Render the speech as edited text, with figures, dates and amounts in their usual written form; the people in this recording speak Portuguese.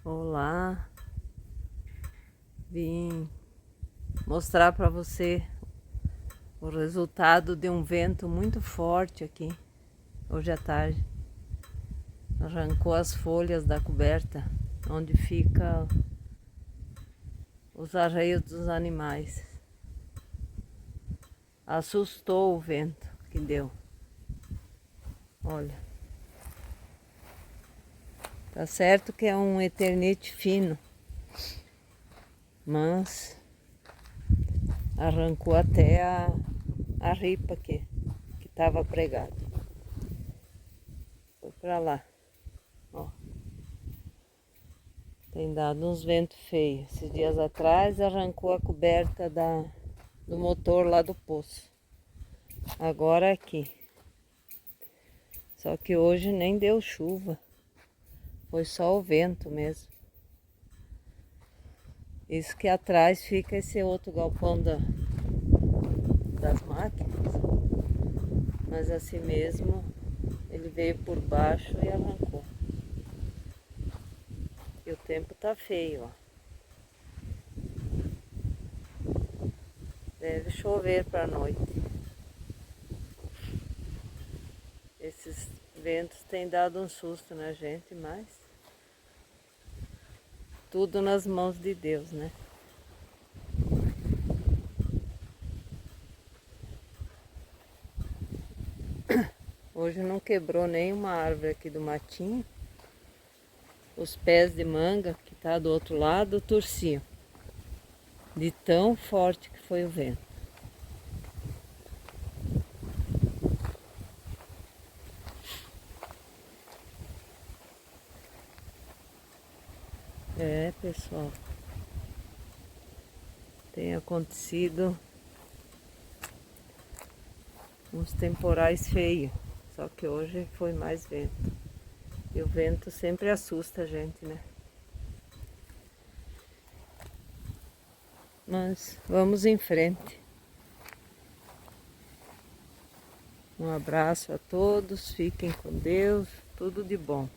Olá, vim mostrar para você o resultado de um vento muito forte aqui hoje à tarde. Arrancou as folhas da coberta onde fica os arreios dos animais. Assustou o vento que deu. Olha, tá certo que é um eternite fino, mas arrancou até a ripa que estava pregada. Foi para lá. Ó. Tem dado uns ventos feios. Esses dias atrás arrancou a coberta do motor lá do poço. Agora aqui. Só que hoje nem deu chuva. Foi só o vento mesmo. Isso que atrás fica esse outro galpão das máquinas. Mas assim mesmo ele veio por baixo e arrancou. E o tempo tá feio, ó. Deve chover para noite. Esses ventos têm dado um susto na gente, mas tudo nas mãos de Deus, né? Hoje não quebrou nenhuma árvore aqui do matinho. Os pés de manga que tá do outro lado torciam, de tão forte que foi o vento. É, pessoal, tem acontecido uns temporais feios, só que hoje foi mais vento. E o vento sempre assusta a gente, né? Mas vamos em frente. Um abraço a todos, fiquem com Deus, tudo de bom.